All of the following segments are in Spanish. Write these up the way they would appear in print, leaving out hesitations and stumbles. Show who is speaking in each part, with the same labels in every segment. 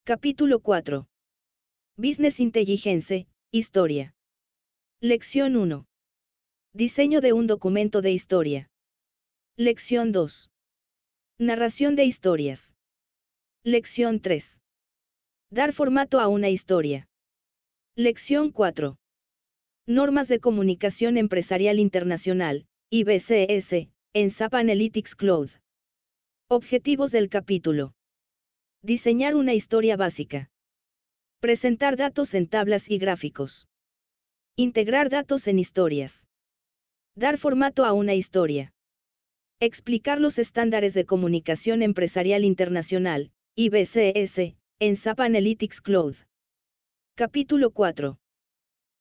Speaker 1: Capítulo 4. Business Intelligence, Historia. Lección 1. Diseño de un documento de historia. Lección 2. Narración de historias. Lección 3. Dar formato a una historia. Lección 4. Normas de Comunicación Empresarial Internacional, IBCS, en SAP Analytics Cloud. Objetivos del capítulo. Diseñar una historia básica. Presentar datos en tablas y gráficos. Integrar datos en historias. Dar formato a una historia. Explicar los estándares de comunicación empresarial internacional, IBCS, en SAP Analytics Cloud. Capítulo 4.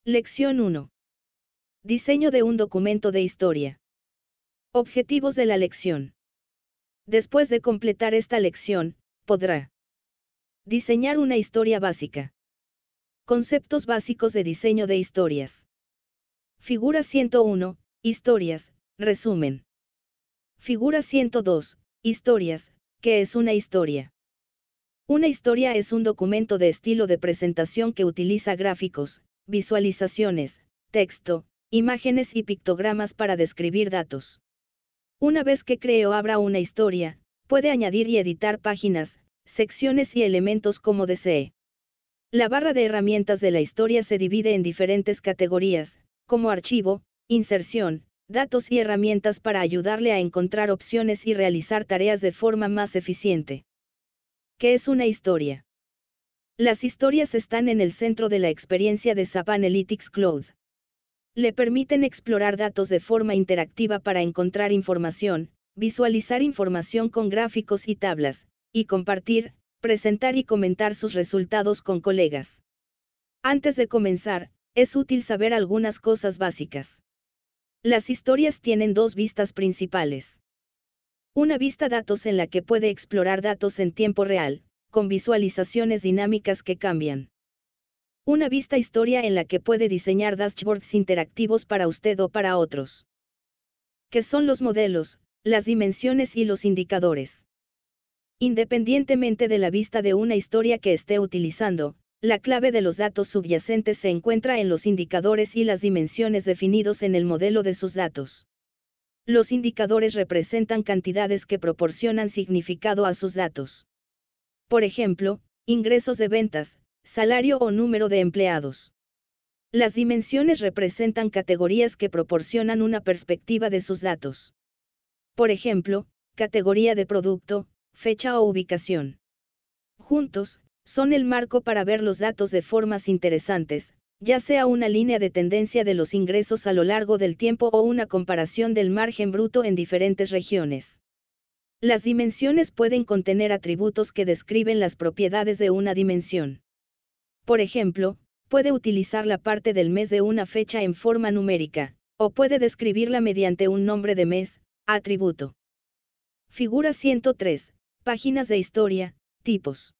Speaker 1: Lección 1. Diseño de un documento de historia. Objetivos de la lección. Después de completar esta lección, podrá diseñar una historia básica. Conceptos básicos de diseño de historias. Figura 101, historias, resumen. Figura 102, historias, ¿qué es una historia? Una historia es un documento de estilo de presentación que utiliza gráficos, visualizaciones, texto, imágenes y pictogramas para describir datos. Una vez que cree o abra una historia, puede añadir y editar páginas, secciones y elementos como desee. La barra de herramientas de la historia se divide en diferentes categorías, como archivo, inserción, datos y herramientas para ayudarle a encontrar opciones y realizar tareas de forma más eficiente. ¿Qué es una historia? Las historias están en el centro de la experiencia de SAP Analytics Cloud. Le permiten explorar datos de forma interactiva para encontrar información, visualizar información con gráficos y tablas, y compartir, presentar y comentar sus resultados con colegas. Antes de comenzar, es útil saber algunas cosas básicas. Las historias tienen dos vistas principales. Una vista datos en la que puede explorar datos en tiempo real, con visualizaciones dinámicas que cambian. Una vista historia en la que puede diseñar dashboards interactivos para usted o para otros. ¿Qué son los modelos, las dimensiones y los indicadores? Independientemente de la vista de una historia que esté utilizando, la clave de los datos subyacentes se encuentra en los indicadores y las dimensiones definidos en el modelo de sus datos. Los indicadores representan cantidades que proporcionan significado a sus datos. Por ejemplo, ingresos de ventas, salario o número de empleados. Las dimensiones representan categorías que proporcionan una perspectiva de sus datos. Por ejemplo, categoría de producto, fecha o ubicación. Juntos, son el marco para ver los datos de formas interesantes, ya sea una línea de tendencia de los ingresos a lo largo del tiempo o una comparación del margen bruto en diferentes regiones. Las dimensiones pueden contener atributos que describen las propiedades de una dimensión. Por ejemplo, puede utilizar la parte del mes de una fecha en forma numérica, o puede describirla mediante un nombre de mes, atributo. Figura 103, páginas de historia, tipos.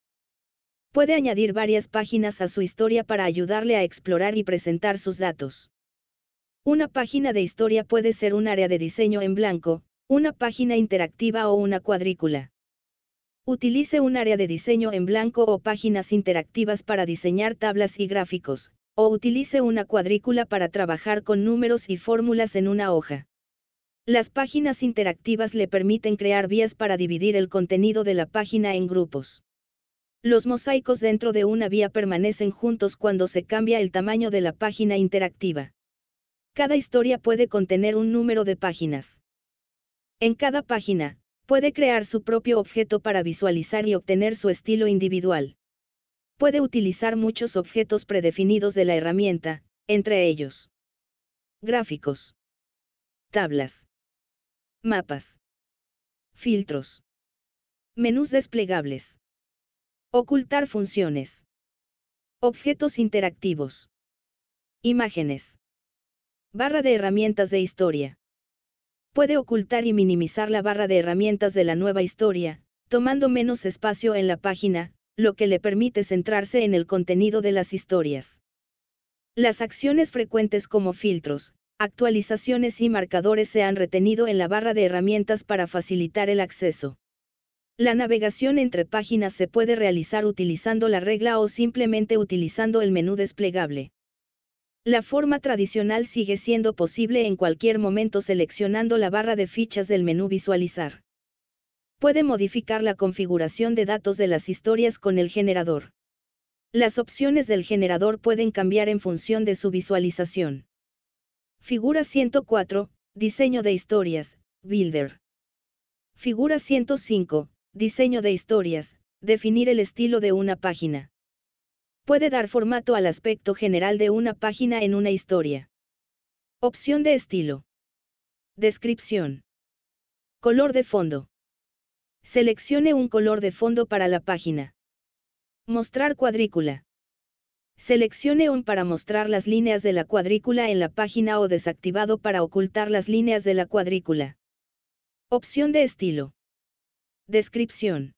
Speaker 1: Puede añadir varias páginas a su historia para ayudarle a explorar y presentar sus datos. Una página de historia puede ser un área de diseño en blanco, una página interactiva o una cuadrícula. Utilice un área de diseño en blanco o páginas interactivas para diseñar tablas y gráficos, o utilice una cuadrícula para trabajar con números y fórmulas en una hoja. Las páginas interactivas le permiten crear vías para dividir el contenido de la página en grupos. Los mosaicos dentro de una vía permanecen juntos cuando se cambia el tamaño de la página interactiva. Cada historia puede contener un número de páginas. En cada página, puede crear su propio objeto para visualizar y obtener su estilo individual. Puede utilizar muchos objetos predefinidos de la herramienta, entre ellos gráficos, tablas, mapas, filtros, menús desplegables, ocultar funciones, objetos interactivos, imágenes, barra de herramientas de historia. Puede ocultar y minimizar la barra de herramientas de la nueva historia, tomando menos espacio en la página, lo que le permite centrarse en el contenido de las historias. Las acciones frecuentes como filtros, actualizaciones y marcadores se han retenido en la barra de herramientas para facilitar el acceso. La navegación entre páginas se puede realizar utilizando la regla o simplemente utilizando el menú desplegable. La forma tradicional sigue siendo posible en cualquier momento seleccionando la barra de fichas del menú Visualizar. Puede modificar la configuración de datos de las historias con el generador. Las opciones del generador pueden cambiar en función de su visualización. Figura 104, Diseño de historias, Builder. Figura 105, Diseño de historias, definir el estilo de una página. Puede dar formato al aspecto general de una página en una historia. Opción de estilo. Descripción. Color de fondo. Seleccione un color de fondo para la página. Mostrar cuadrícula. Seleccione un para mostrar las líneas de la cuadrícula en la página o desactivado para ocultar las líneas de la cuadrícula. Opción de estilo. Descripción.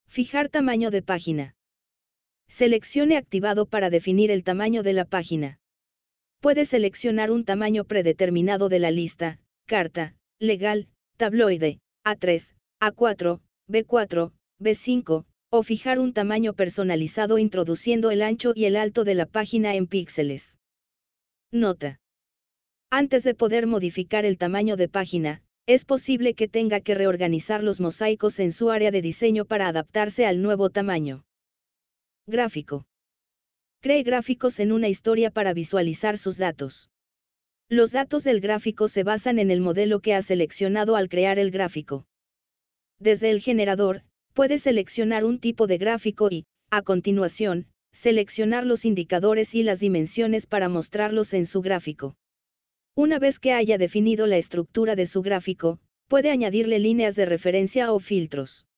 Speaker 1: Fijar tamaño de página. Seleccione activado para definir el tamaño de la página. Puede seleccionar un tamaño predeterminado de la lista, carta, legal, tabloide, A3, A4, B4, B5, o fijar un tamaño personalizado introduciendo el ancho y el alto de la página en píxeles. Nota. Antes de poder modificar el tamaño de página, es posible que tenga que reorganizar los mosaicos en su área de diseño para adaptarse al nuevo tamaño. Gráfico. Cree gráficos en una historia para visualizar sus datos. Los datos del gráfico se basan en el modelo que ha seleccionado al crear el gráfico. Desde el generador, puede seleccionar un tipo de gráfico y, a continuación, seleccionar los indicadores y las dimensiones para mostrarlos en su gráfico. Una vez que haya definido la estructura de su gráfico, puede añadirle líneas de referencia o filtros.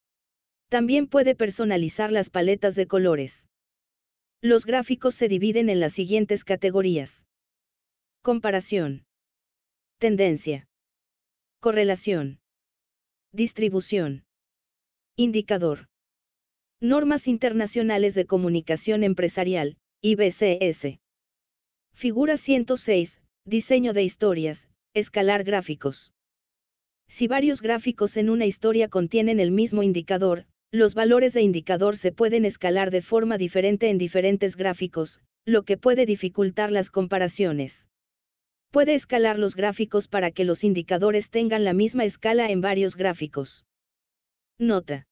Speaker 1: También puede personalizar las paletas de colores. Los gráficos se dividen en las siguientes categorías. Comparación. Tendencia. Correlación. Distribución. Indicador. Normas Internacionales de Comunicación Empresarial, IBCS. Figura 106, Diseño de historias, escalar gráficos. Si varios gráficos en una historia contienen el mismo indicador, los valores de indicador se pueden escalar de forma diferente en diferentes gráficos, lo que puede dificultar las comparaciones. Puede escalar los gráficos para que los indicadores tengan la misma escala en varios gráficos. Nota.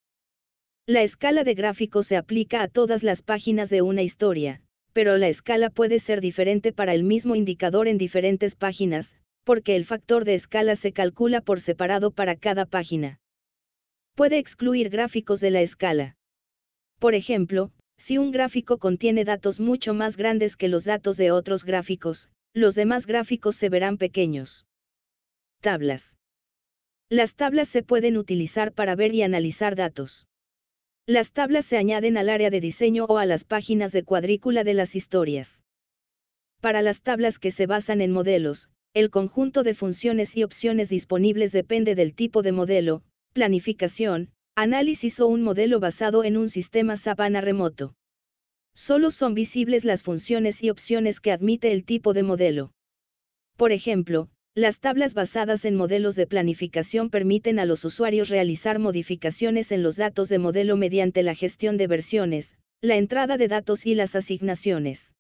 Speaker 1: La escala de gráficos se aplica a todas las páginas de una historia, pero la escala puede ser diferente para el mismo indicador en diferentes páginas, porque el factor de escala se calcula por separado para cada página. Puede excluir gráficos de la escala. Por ejemplo, si un gráfico contiene datos mucho más grandes que los datos de otros gráficos, los demás gráficos se verán pequeños. Tablas. Las tablas se pueden utilizar para ver y analizar datos. Las tablas se añaden al área de diseño o a las páginas de cuadrícula de las historias. Para las tablas que se basan en modelos, el conjunto de funciones y opciones disponibles depende del tipo de modelo, planificación, análisis o un modelo basado en un sistema SAP HANA remoto. Solo son visibles las funciones y opciones que admite el tipo de modelo. Por ejemplo, las tablas basadas en modelos de planificación permiten a los usuarios realizar modificaciones en los datos de modelo mediante la gestión de versiones, la entrada de datos y las asignaciones.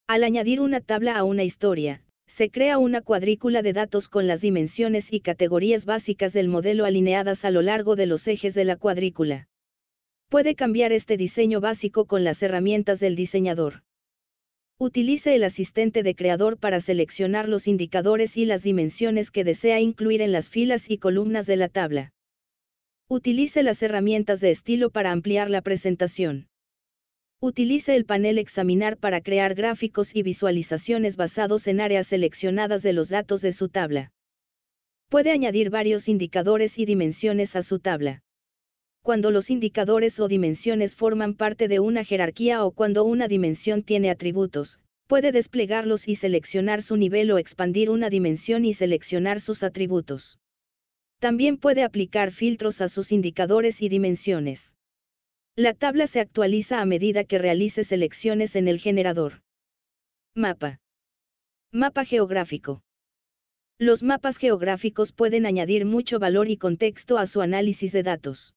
Speaker 1: Al añadir una tabla a una historia, se crea una cuadrícula de datos con las dimensiones y categorías básicas del modelo alineadas a lo largo de los ejes de la cuadrícula. Puede cambiar este diseño básico con las herramientas del diseñador. Utilice el asistente de creador para seleccionar los indicadores y las dimensiones que desea incluir en las filas y columnas de la tabla. Utilice las herramientas de estilo para ampliar la presentación. Utilice el panel Examinar para crear gráficos y visualizaciones basados en áreas seleccionadas de los datos de su tabla. Puede añadir varios indicadores y dimensiones a su tabla. Cuando los indicadores o dimensiones forman parte de una jerarquía o cuando una dimensión tiene atributos, puede desplegarlos y seleccionar su nivel o expandir una dimensión y seleccionar sus atributos. También puede aplicar filtros a sus indicadores y dimensiones. La tabla se actualiza a medida que realice selecciones en el generador. Mapa. Mapa geográfico. Los mapas geográficos pueden añadir mucho valor y contexto a su análisis de datos.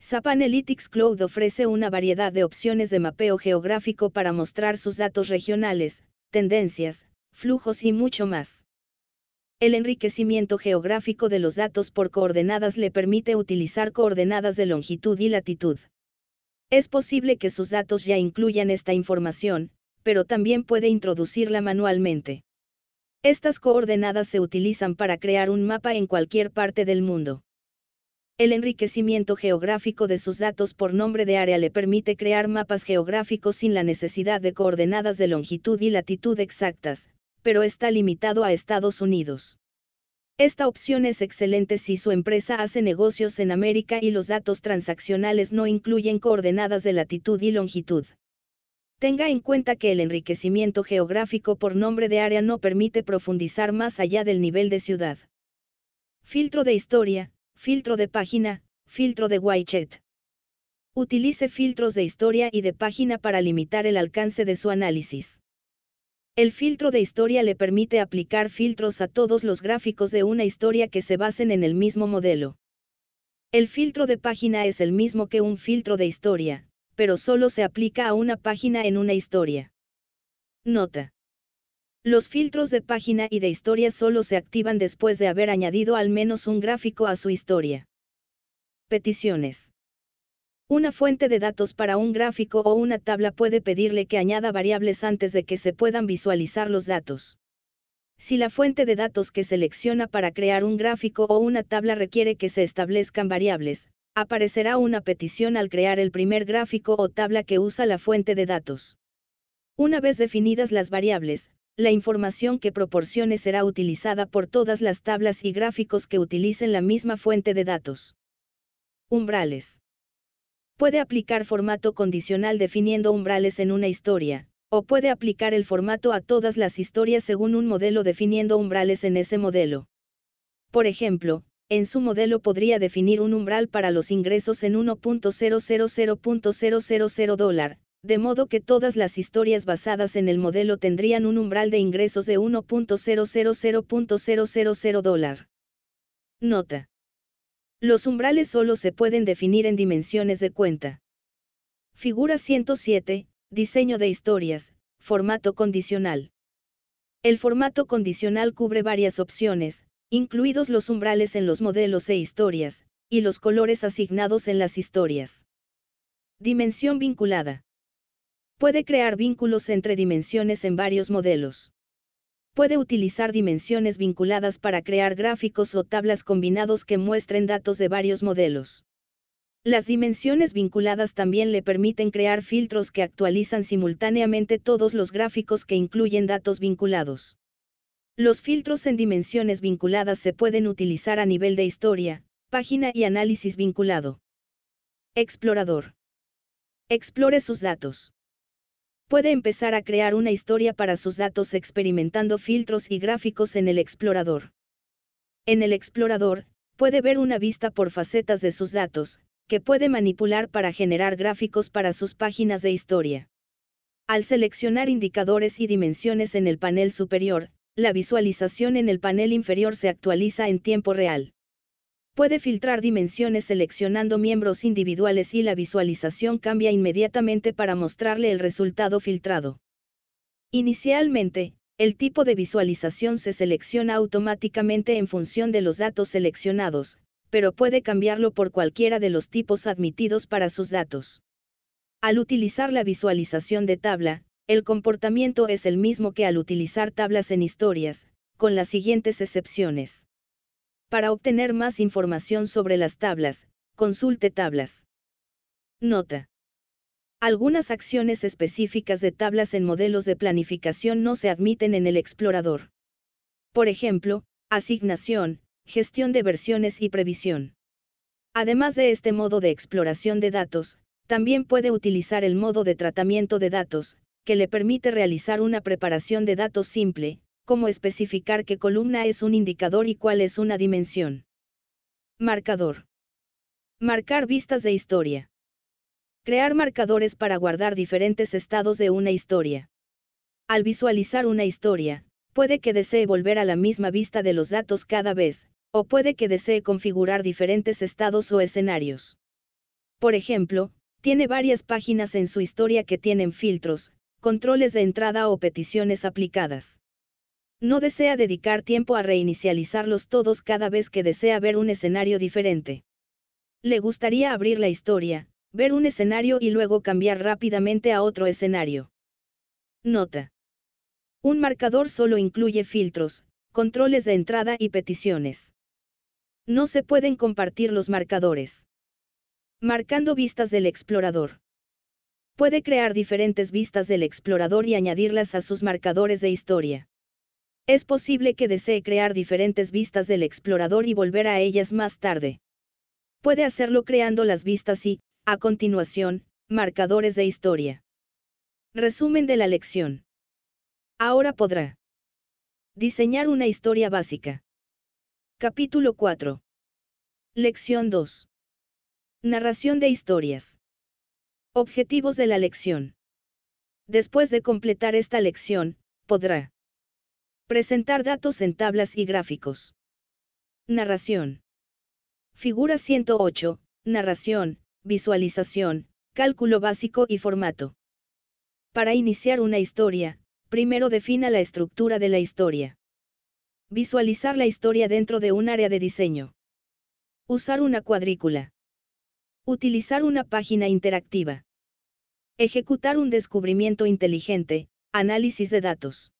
Speaker 1: SAP Analytics Cloud ofrece una variedad de opciones de mapeo geográfico para mostrar sus datos regionales, tendencias, flujos y mucho más. El enriquecimiento geográfico de los datos por coordenadas le permite utilizar coordenadas de longitud y latitud. Es posible que sus datos ya incluyan esta información, pero también puede introducirla manualmente. Estas coordenadas se utilizan para crear un mapa en cualquier parte del mundo. El enriquecimiento geográfico de sus datos por nombre de área le permite crear mapas geográficos sin la necesidad de coordenadas de longitud y latitud exactas, pero está limitado a Estados Unidos. Esta opción es excelente si su empresa hace negocios en América y los datos transaccionales no incluyen coordenadas de latitud y longitud. Tenga en cuenta que el enriquecimiento geográfico por nombre de área no permite profundizar más allá del nivel de ciudad. Filtro de historia, filtro de página, filtro de widget. Utilice filtros de historia y de página para limitar el alcance de su análisis. El filtro de historia le permite aplicar filtros a todos los gráficos de una historia que se basen en el mismo modelo. El filtro de página es el mismo que un filtro de historia, pero solo se aplica a una página en una historia. Nota. Los filtros de página y de historia solo se activan después de haber añadido al menos un gráfico a su historia. Peticiones. Una fuente de datos para un gráfico o una tabla puede pedirle que añada variables antes de que se puedan visualizar los datos. Si la fuente de datos que selecciona para crear un gráfico o una tabla requiere que se establezcan variables, aparecerá una petición al crear el primer gráfico o tabla que usa la fuente de datos. Una vez definidas las variables, la información que proporcione será utilizada por todas las tablas y gráficos que utilicen la misma fuente de datos. Umbrales. Puede aplicar formato condicional definiendo umbrales en una historia, o puede aplicar el formato a todas las historias según un modelo definiendo umbrales en ese modelo. Por ejemplo, en su modelo podría definir un umbral para los ingresos en $1.000.000, de modo que todas las historias basadas en el modelo tendrían un umbral de ingresos de $1.000.000. Nota. Los umbrales solo se pueden definir en dimensiones de cuenta. Figura 107, diseño de historias, formato condicional. El formato condicional cubre varias opciones, incluidos los umbrales en los modelos e historias, y los colores asignados en las historias. Dimensión vinculada. Puede crear vínculos entre dimensiones en varios modelos. Puede utilizar dimensiones vinculadas para crear gráficos o tablas combinados que muestren datos de varios modelos. Las dimensiones vinculadas también le permiten crear filtros que actualizan simultáneamente todos los gráficos que incluyen datos vinculados. Los filtros en dimensiones vinculadas se pueden utilizar a nivel de historia, página y análisis vinculado. Explorador. Explore sus datos. Puede empezar a crear una historia para sus datos experimentando filtros y gráficos en el explorador. En el explorador, puede ver una vista por facetas de sus datos, que puede manipular para generar gráficos para sus páginas de historia. Al seleccionar indicadores y dimensiones en el panel superior, la visualización en el panel inferior se actualiza en tiempo real. Puede filtrar dimensiones seleccionando miembros individuales y la visualización cambia inmediatamente para mostrarle el resultado filtrado. Inicialmente, el tipo de visualización se selecciona automáticamente en función de los datos seleccionados, pero puede cambiarlo por cualquiera de los tipos admitidos para sus datos. Al utilizar la visualización de tabla, el comportamiento es el mismo que al utilizar tablas en historias, con las siguientes excepciones. Para obtener más información sobre las tablas, consulte tablas. Nota. Algunas acciones específicas de tablas en modelos de planificación no se admiten en el explorador. Por ejemplo, asignación, gestión de versiones y previsión. Además de este modo de exploración de datos, también puede utilizar el modo de tratamiento de datos, que le permite realizar una preparación de datos simple, como especificar qué columna es un indicador y cuál es una dimensión. Marcador. Marcar vistas de historia. Crear marcadores para guardar diferentes estados de una historia. Al visualizar una historia, puede que desee volver a la misma vista de los datos cada vez, o puede que desee configurar diferentes estados o escenarios. Por ejemplo, tiene varias páginas en su historia que tienen filtros, controles de entrada o peticiones aplicadas. No desea dedicar tiempo a reinicializarlos todos cada vez que desea ver un escenario diferente. Le gustaría abrir la historia, ver un escenario y luego cambiar rápidamente a otro escenario. Nota. Un marcador solo incluye filtros, controles de entrada y peticiones. No se pueden compartir los marcadores. Marcando vistas del explorador. Puede crear diferentes vistas del explorador y añadirlas a sus marcadores de historia. Es posible que desee crear diferentes vistas del explorador y volver a ellas más tarde. Puede hacerlo creando las vistas y, a continuación, marcadores de historia. Resumen de la lección. Ahora podrá diseñar una historia básica. Capítulo 4. Lección 2. Narración de historias. Objetivos de la lección. Después de completar esta lección, podrá presentar datos en tablas y gráficos. Narración. Figura 108, narración, visualización, cálculo básico y formato. Para iniciar una historia, primero defina la estructura de la historia. Visualizar la historia dentro de un área de diseño. Usar una cuadrícula. Utilizar una página interactiva. Ejecutar un descubrimiento inteligente, análisis de datos.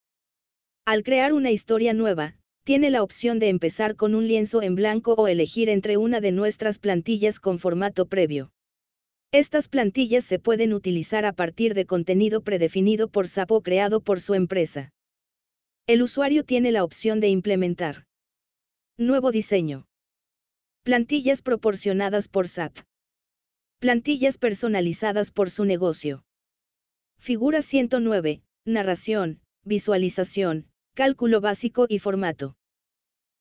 Speaker 1: Al crear una historia nueva, tiene la opción de empezar con un lienzo en blanco o elegir entre una de nuestras plantillas con formato previo. Estas plantillas se pueden utilizar a partir de contenido predefinido por SAP o creado por su empresa. El usuario tiene la opción de implementar nuevo diseño. Plantillas proporcionadas por SAP. Plantillas personalizadas por su negocio. Figura 109, narración, visualización, cálculo básico y formato.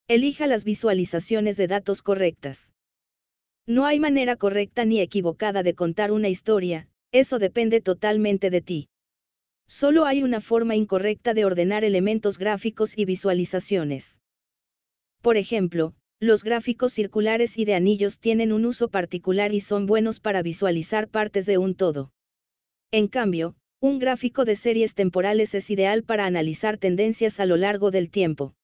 Speaker 1: Elija las visualizaciones de datos correctas. No hay manera correcta ni equivocada de contar una historia, eso depende totalmente de ti. Solo hay una forma incorrecta de ordenar elementos gráficos y visualizaciones. Por ejemplo, los gráficos circulares y de anillos tienen un uso particular y son buenos para visualizar partes de un todo. En cambio, un gráfico de series temporales es ideal para analizar tendencias a lo largo del tiempo.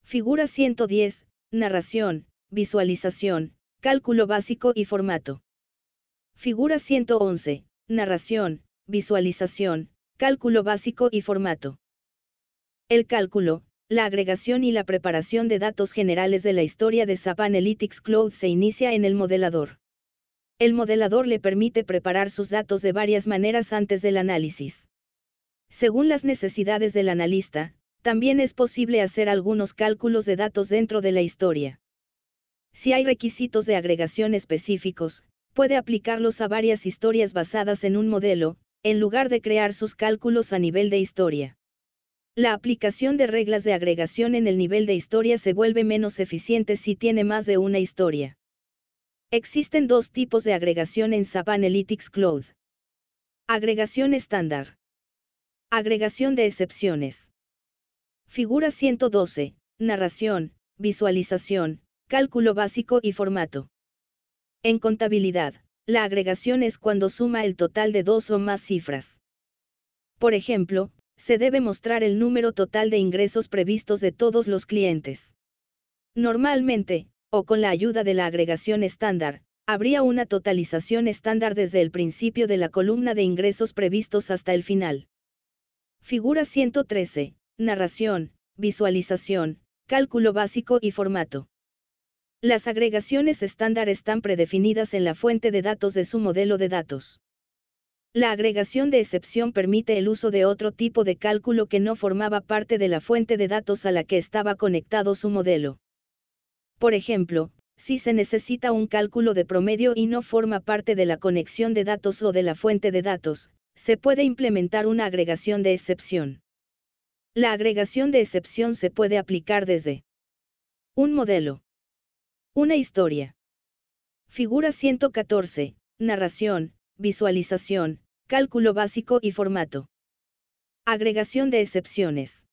Speaker 1: Figura 110, narración, visualización, cálculo básico y formato. Figura 111, narración, visualización, cálculo básico y formato. El cálculo, la agregación y la preparación de datos generales de la historia de SAP Analytics Cloud se inicia en el modelador. El modelador le permite preparar sus datos de varias maneras antes del análisis. Según las necesidades del analista, también es posible hacer algunos cálculos de datos dentro de la historia. Si hay requisitos de agregación específicos, puede aplicarlos a varias historias basadas en un modelo, en lugar de crear sus cálculos a nivel de historia. La aplicación de reglas de agregación en el nivel de historia se vuelve menos eficiente si tiene más de una historia. Existen dos tipos de agregación en SAP Analytics Cloud. Agregación estándar. Agregación de excepciones. Figura 112, narración, visualización, cálculo básico y formato. En contabilidad, la agregación es cuando suma el total de dos o más cifras. Por ejemplo, se debe mostrar el número total de ingresos previstos de todos los clientes. Normalmente, o con la ayuda de la agregación estándar, habría una totalización estándar desde el principio de la columna de ingresos previstos hasta el final. Figura 113, narración, visualización, cálculo básico y formato. Las agregaciones estándar están predefinidas en la fuente de datos de su modelo de datos. La agregación de excepción permite el uso de otro tipo de cálculo que no formaba parte de la fuente de datos a la que estaba conectado su modelo. Por ejemplo, si se necesita un cálculo de promedio y no forma parte de la conexión de datos o de la fuente de datos, se puede implementar una agregación de excepción. La agregación de excepción se puede aplicar desde un modelo. Una historia. Figura 114, narración, visualización, cálculo básico y formato. Agregación de excepciones.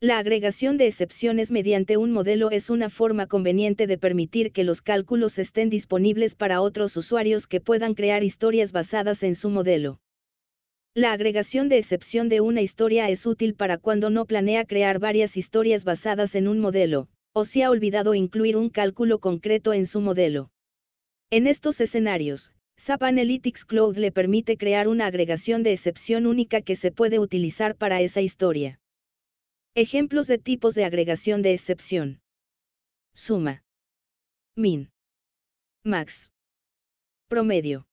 Speaker 1: La agregación de excepciones mediante un modelo es una forma conveniente de permitir que los cálculos estén disponibles para otros usuarios que puedan crear historias basadas en su modelo. La agregación de excepción de una historia es útil para cuando no planea crear varias historias basadas en un modelo, o si ha olvidado incluir un cálculo concreto en su modelo. En estos escenarios, SAP Analytics Cloud le permite crear una agregación de excepción única que se puede utilizar para esa historia. Ejemplos de tipos de agregación de excepción. Suma. Min. Max. Promedio.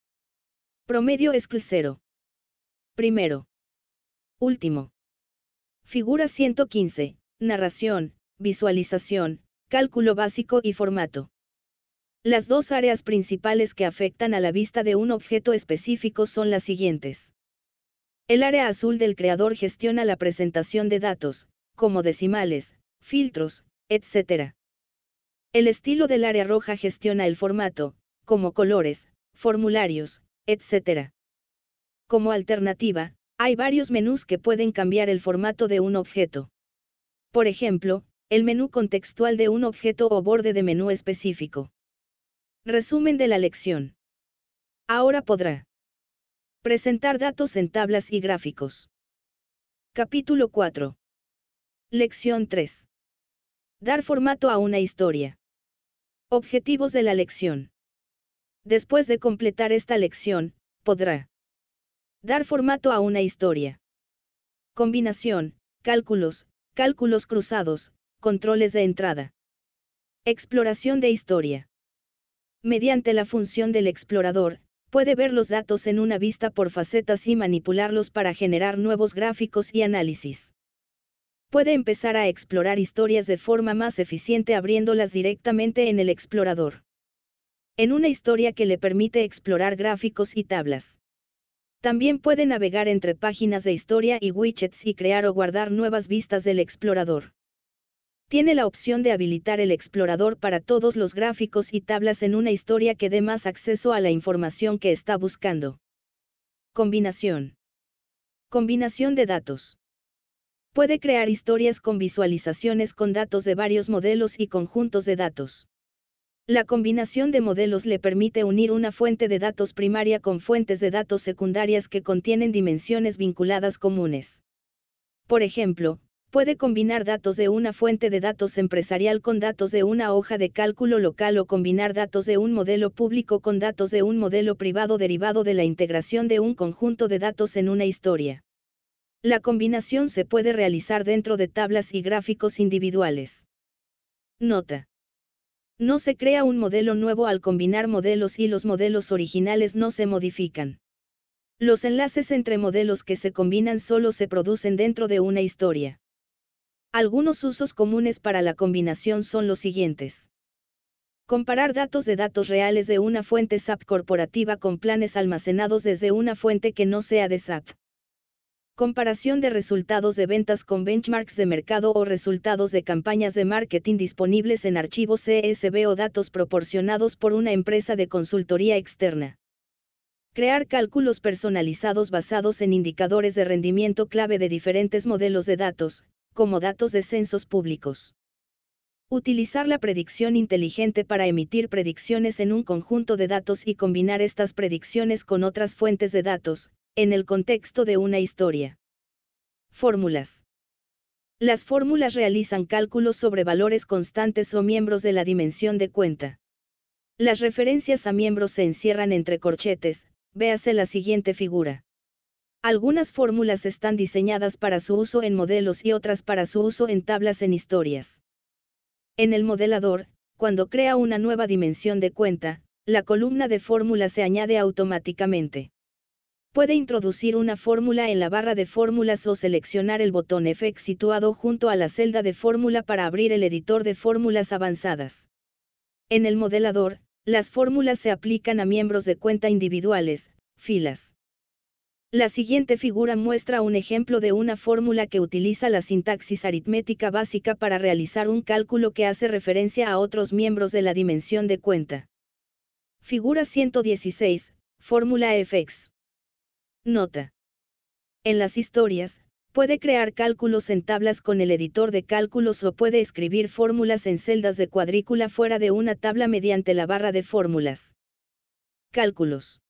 Speaker 1: Promedio es 0. Primero. Último. Figura 115, narración, visualización, cálculo básico y formato. Las dos áreas principales que afectan a la vista de un objeto específico son las siguientes. El área azul del creador gestiona la presentación de datos, como decimales, filtros, etc. El estilo del área roja gestiona el formato, como colores, formularios, etc. Como alternativa, hay varios menús que pueden cambiar el formato de un objeto. Por ejemplo, el menú contextual de un objeto o borde de menú específico. Resumen de la lección. Ahora podrá presentar datos en tablas y gráficos. Capítulo 4. Lección 3. Dar formato a una historia. Objetivos de la lección. Después de completar esta lección, podrá dar formato a una historia. Combinación, cálculos, cálculos cruzados, controles de entrada. Exploración de historia. Mediante la función del explorador, puede ver los datos en una vista por facetas y manipularlos para generar nuevos gráficos y análisis. Puede empezar a explorar historias de forma más eficiente abriéndolas directamente en el explorador. En una historia que le permite explorar gráficos y tablas. También puede navegar entre páginas de historia y widgets y crear o guardar nuevas vistas del explorador. Tiene la opción de habilitar el explorador para todos los gráficos y tablas en una historia que dé más acceso a la información que está buscando. Combinación. Combinación de datos. Puede crear historias con visualizaciones con datos de varios modelos y conjuntos de datos. La combinación de modelos le permite unir una fuente de datos primaria con fuentes de datos secundarias que contienen dimensiones vinculadas comunes. Por ejemplo, puede combinar datos de una fuente de datos empresarial con datos de una hoja de cálculo local o combinar datos de un modelo público con datos de un modelo privado derivado de la integración de un conjunto de datos en una historia. La combinación se puede realizar dentro de tablas y gráficos individuales. Nota. No se crea un modelo nuevo al combinar modelos y los modelos originales no se modifican. Los enlaces entre modelos que se combinan solo se producen dentro de una historia. Algunos usos comunes para la combinación son los siguientes. Comparar datos de datos reales de una fuente SAP corporativa con planes almacenados desde una fuente que no sea de SAP. Comparación de resultados de ventas con benchmarks de mercado o resultados de campañas de marketing disponibles en archivos CSV o datos proporcionados por una empresa de consultoría externa. Crear cálculos personalizados basados en indicadores de rendimiento clave de diferentes modelos de datos, como datos de censos públicos. Utilizar la predicción inteligente para emitir predicciones en un conjunto de datos y combinar estas predicciones con otras fuentes de datos, en el contexto de una historia. Fórmulas. Las fórmulas realizan cálculos sobre valores constantes o miembros de la dimensión de cuenta. Las referencias a miembros se encierran entre corchetes, véase la siguiente figura. Algunas fórmulas están diseñadas para su uso en modelos y otras para su uso en tablas en historias. En el modelador, cuando crea una nueva dimensión de cuenta, la columna de fórmula se añade automáticamente. Puede introducir una fórmula en la barra de fórmulas o seleccionar el botón FX situado junto a la celda de fórmula para abrir el editor de fórmulas avanzadas. En el modelador, las fórmulas se aplican a miembros de cuenta individuales, filas. La siguiente figura muestra un ejemplo de una fórmula que utiliza la sintaxis aritmética básica para realizar un cálculo que hace referencia a otros miembros de la dimensión de cuenta. Figura 116, fórmula FX. Nota. En las historias, Puede crear cálculos en tablas con el editor de cálculos o puede escribir fórmulas en celdas de cuadrícula fuera de una tabla mediante la barra de fórmulas. Cálculos.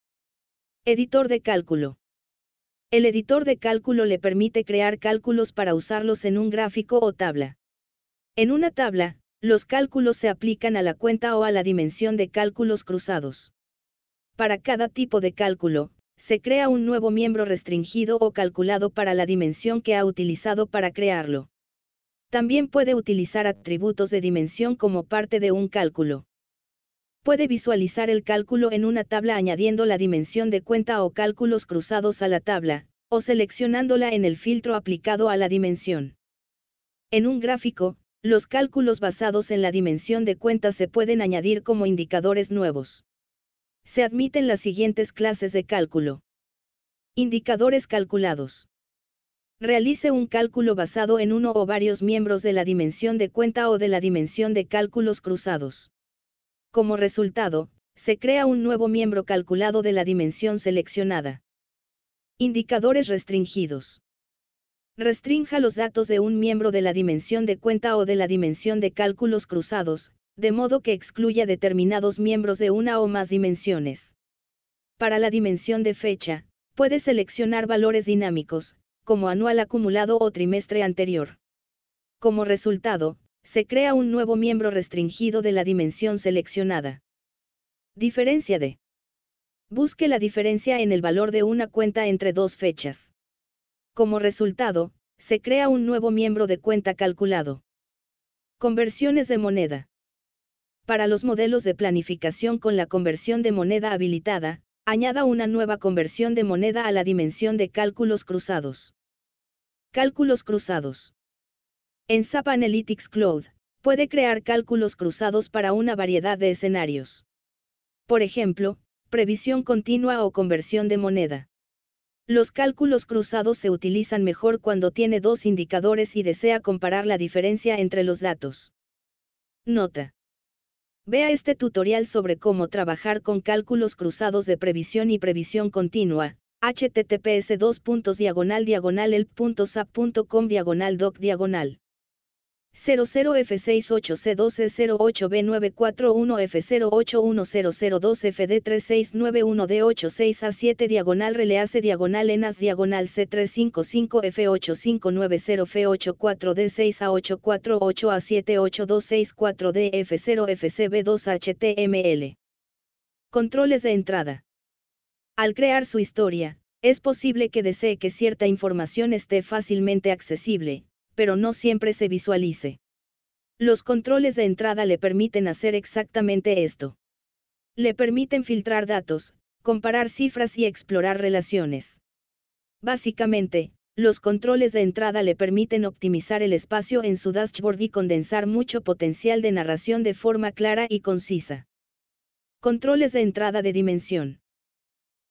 Speaker 1: Editor de cálculo. El editor de cálculo le permite crear cálculos para usarlos en un gráfico o tabla. En una tabla, los cálculos se aplican a la cuenta o a la dimensión de cálculos cruzados. Para cada tipo de cálculo, se crea un nuevo miembro restringido o calculado para la dimensión que ha utilizado para crearlo. También puede utilizar atributos de dimensión como parte de un cálculo. Puede visualizar el cálculo en una tabla añadiendo la dimensión de cuenta o cálculos cruzados a la tabla, o seleccionándola en el filtro aplicado a la dimensión. En un gráfico, los cálculos basados en la dimensión de cuenta se pueden añadir como indicadores nuevos. Se admiten las siguientes clases de cálculo. Indicadores calculados. Realice un cálculo basado en uno o varios miembros de la dimensión de cuenta o de la dimensión de cálculos cruzados. Como resultado, se crea un nuevo miembro calculado de la dimensión seleccionada. Indicadores restringidos. Restrinja los datos de un miembro de la dimensión de cuenta o de la dimensión de cálculos cruzados, de modo que excluya determinados miembros de una o más dimensiones. Para la dimensión de fecha, puede seleccionar valores dinámicos, como anual acumulado o trimestre anterior. Como resultado, se crea un nuevo miembro restringido de la dimensión seleccionada. Diferencia de. Busque la diferencia en el valor de una cuenta entre dos fechas. Como resultado, se crea un nuevo miembro de cuenta calculado. Conversiones de moneda. Para los modelos de planificación con la conversión de moneda habilitada, añada una nueva conversión de moneda a la dimensión de cálculos cruzados. Cálculos cruzados. En SAP Analytics Cloud, puede crear cálculos cruzados para una variedad de escenarios. Por ejemplo, previsión continua o conversión de moneda. Los cálculos cruzados se utilizan mejor cuando tiene dos indicadores y desea comparar la diferencia entre los datos. Nota. Vea este tutorial sobre cómo trabajar con cálculos cruzados de previsión y previsión continua, https://elp.sap.com/doc/. 00F680C08B941F08100C354F854D6A84264D Controles de entrada. Al crear su historia, es posible que desee que cierta información esté fácilmente accesible, pero no siempre se visualice. Los controles de entrada le permiten hacer exactamente esto. Le permiten filtrar datos, comparar cifras y explorar relaciones. Básicamente, los controles de entrada le permiten optimizar el espacio en su dashboard y condensar mucho potencial de narración de forma clara y concisa. Controles de entrada de dimensión.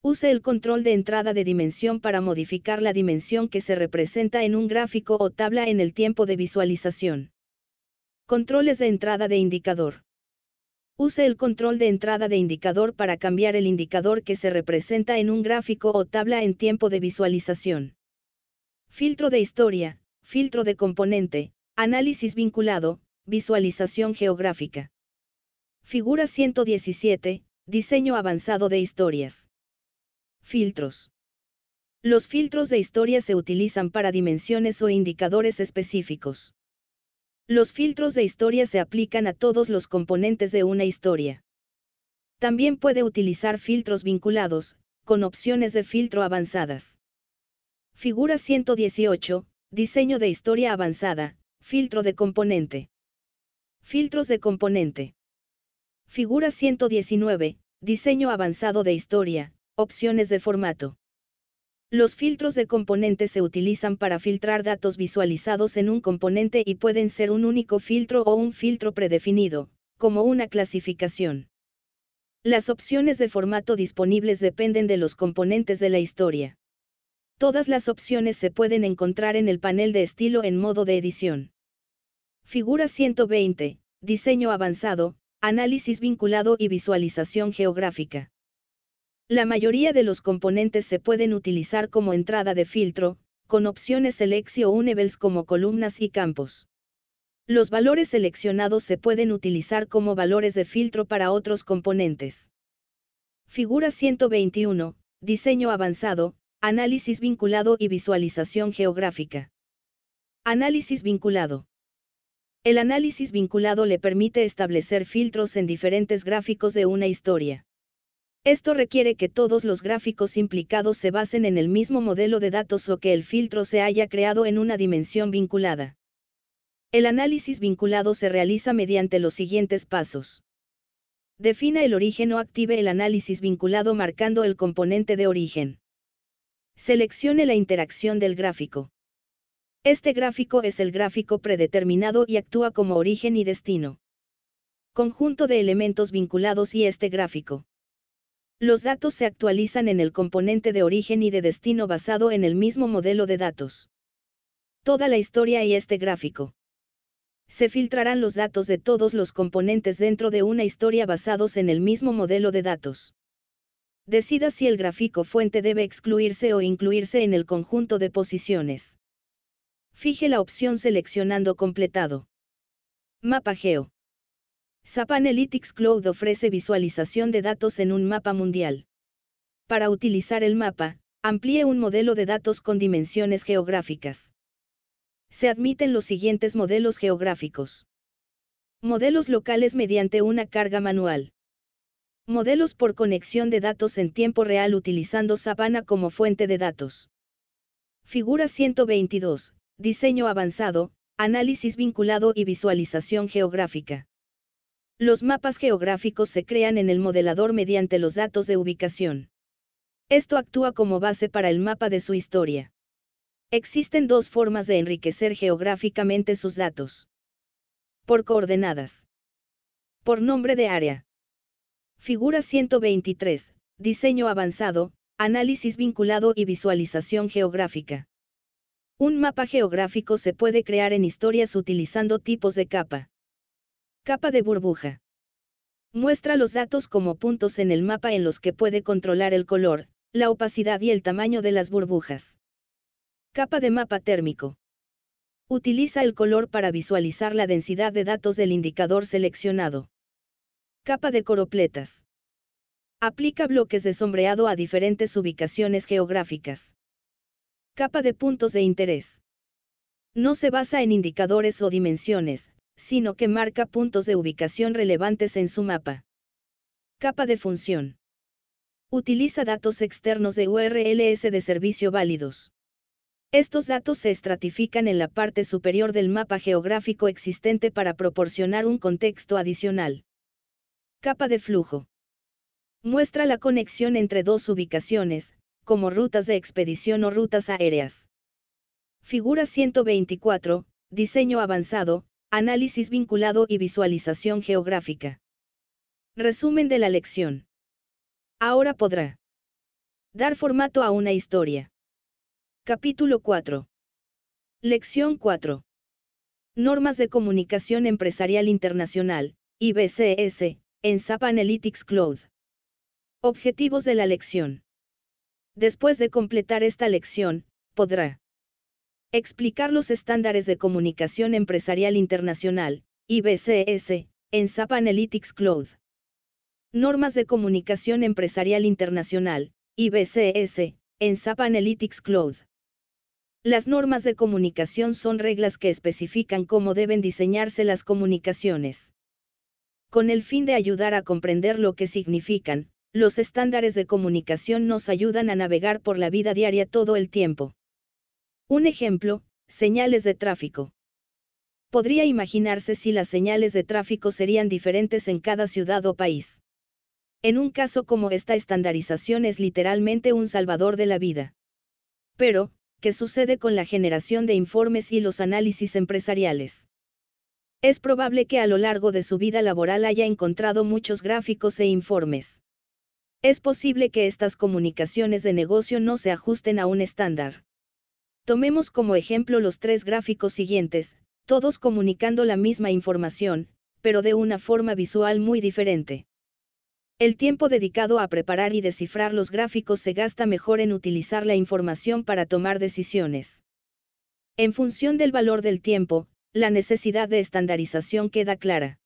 Speaker 1: Use el control de entrada de dimensión para modificar la dimensión que se representa en un gráfico o tabla en el tiempo de visualización. Controles de entrada de indicador. Use el control de entrada de indicador para cambiar el indicador que se representa en un gráfico o tabla en tiempo de visualización. Filtro de historia, filtro de componente, análisis vinculado, visualización geográfica. Figura 117, diseño avanzado de historias. Filtros. Los filtros de historia se utilizan para dimensiones o indicadores específicos. Los filtros de historia se aplican a todos los componentes de una historia. También puede utilizar filtros vinculados, con opciones de filtro avanzadas. Figura 118, diseño de historia avanzada, filtro de componente. Filtros de componente. Figura 119, diseño avanzado de historia, opciones de formato. Los filtros de componente se utilizan para filtrar datos visualizados en un componente y pueden ser un único filtro o un filtro predefinido, como una clasificación. Las opciones de formato disponibles dependen de los componentes de la historia. Todas las opciones se pueden encontrar en el panel de estilo en modo de edición. Figura 120, diseño avanzado, análisis vinculado y visualización geográfica. La mayoría de los componentes se pueden utilizar como entrada de filtro, con opciones Seleccionables como columnas y campos. Los valores seleccionados se pueden utilizar como valores de filtro para otros componentes. Figura 121, diseño avanzado, análisis vinculado y visualización geográfica. Análisis vinculado. El análisis vinculado le permite establecer filtros en diferentes gráficos de una historia. Esto requiere que todos los gráficos implicados se basen en el mismo modelo de datos o que el filtro se haya creado en una dimensión vinculada. El análisis vinculado se realiza mediante los siguientes pasos. Defina el origen o active el análisis vinculado marcando el componente de origen. Seleccione la interacción del gráfico. Este gráfico es el gráfico predeterminado y actúa como origen y destino. Conjunto de elementos vinculados y este gráfico. Los datos se actualizan en el componente de origen y de destino basado en el mismo modelo de datos. Toda la historia y este gráfico. Se filtrarán los datos de todos los componentes dentro de una historia basados en el mismo modelo de datos. Decida si el gráfico fuente debe excluirse o incluirse en el conjunto de posiciones. Fije la opción seleccionando completado. Mapa Geo. SAP Analytics Cloud ofrece visualización de datos en un mapa mundial. Para utilizar el mapa, amplíe un modelo de datos con dimensiones geográficas. Se admiten los siguientes modelos geográficos. Modelos locales mediante una carga manual. Modelos por conexión de datos en tiempo real utilizando SAP ANA como fuente de datos. Figura 122. Diseño avanzado, análisis vinculado y visualización geográfica. Los mapas geográficos se crean en el modelador mediante los datos de ubicación. Esto actúa como base para el mapa de su historia. Existen dos formas de enriquecer geográficamente sus datos. Por coordenadas. Por nombre de área. Figura 123. Diseño avanzado, análisis vinculado y visualización geográfica. Un mapa geográfico se puede crear en historias utilizando tipos de capa. Capa de burbuja. Muestra los datos como puntos en el mapa en los que puede controlar el color, la opacidad y el tamaño de las burbujas. Capa de mapa térmico. Utiliza el color para visualizar la densidad de datos del indicador seleccionado. Capa de coropletas. Aplica bloques de sombreado a diferentes ubicaciones geográficas. Capa de puntos de interés. No se basa en indicadores o dimensiones, sino que marca puntos de ubicación relevantes en su mapa. Capa de función. Utiliza datos externos de URLs de servicio válidos. Estos datos se estratifican en la parte superior del mapa geográfico existente para proporcionar un contexto adicional. Capa de flujo. Muestra la conexión entre dos ubicaciones, como rutas de expedición o rutas aéreas. Figura 124, diseño avanzado, análisis vinculado y visualización geográfica. Resumen de la lección. Ahora podrá dar formato a una historia. Capítulo 4. Lección 4. Normas de Comunicación Empresarial Internacional, IBCS, en SAP Analytics Cloud. Objetivos de la lección. Después de completar esta lección, podrá explicar los estándares de comunicación empresarial internacional, IBCS, en SAP Analytics Cloud. Normas de Comunicación Empresarial Internacional, IBCS, en SAP Analytics Cloud. Las normas de comunicación son reglas que especifican cómo deben diseñarse las comunicaciones. Con el fin de ayudar a comprender lo que significan, los estándares de comunicación nos ayudan a navegar por la vida diaria todo el tiempo. Un ejemplo, señales de tráfico. Podría imaginarse si las señales de tráfico serían diferentes en cada ciudad o país. En un caso como esta estandarización es literalmente un salvador de la vida. Pero, ¿qué sucede con la generación de informes y los análisis empresariales? Es probable que a lo largo de su vida laboral haya encontrado muchos gráficos e informes. Es posible que estas comunicaciones de negocio no se ajusten a un estándar. Tomemos como ejemplo los tres gráficos siguientes, todos comunicando la misma información, pero de una forma visual muy diferente. El tiempo dedicado a preparar y descifrar los gráficos se gasta mejor en utilizar la información para tomar decisiones. En función del valor del tiempo, la necesidad de estandarización queda clara.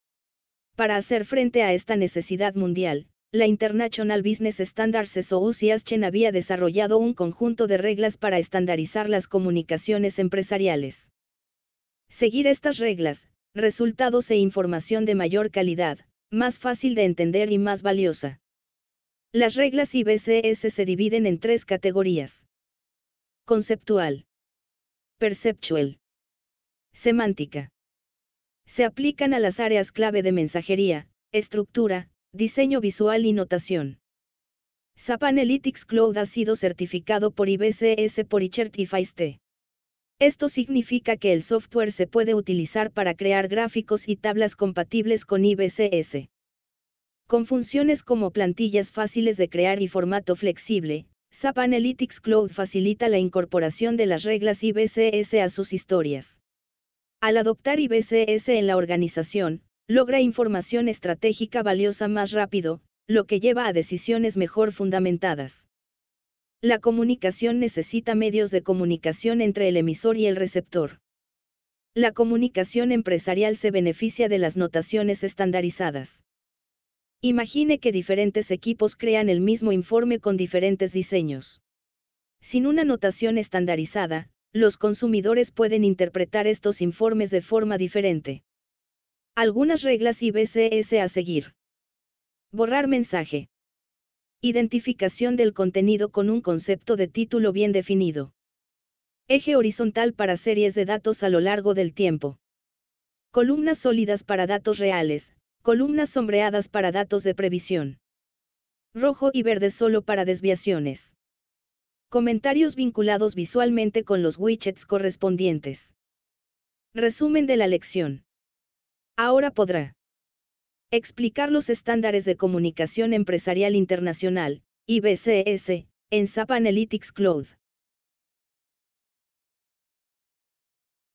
Speaker 1: Para hacer frente a esta necesidad mundial, la International Business Standards Association había desarrollado un conjunto de reglas para estandarizar las comunicaciones empresariales. Seguir estas reglas, resultados e información de mayor calidad, más fácil de entender y más valiosa. Las reglas IBCS se dividen en 3 categorías: conceptual, perceptual, semántica. Se aplican a las áreas clave de mensajería, estructura, diseño visual y notación. SAP Analytics Cloud ha sido certificado por IBCS por iCertified. Esto significa que el software se puede utilizar para crear gráficos y tablas compatibles con IBCS. Con funciones como plantillas fáciles de crear y formato flexible, SAP Analytics Cloud facilita la incorporación de las reglas IBCS a sus historias. Al adoptar IBCS en la organización, logra información estratégica valiosa más rápido, lo que lleva a decisiones mejor fundamentadas. La comunicación necesita medios de comunicación entre el emisor y el receptor. La comunicación empresarial se beneficia de las notaciones estandarizadas. Imagine que diferentes equipos crean el mismo informe con diferentes diseños. Sin una notación estandarizada, los consumidores pueden interpretar estos informes de forma diferente. Algunas reglas IBCS a seguir. Borrar mensaje. Identificación del contenido con un concepto de título bien definido. Eje horizontal para series de datos a lo largo del tiempo. Columnas sólidas para datos reales, columnas sombreadas para datos de previsión. Rojo y verde solo para desviaciones. Comentarios vinculados visualmente con los widgets correspondientes. Resumen de la lección. Ahora podrá explicar los estándares de comunicación empresarial internacional, IBCS, en SAP Analytics Cloud.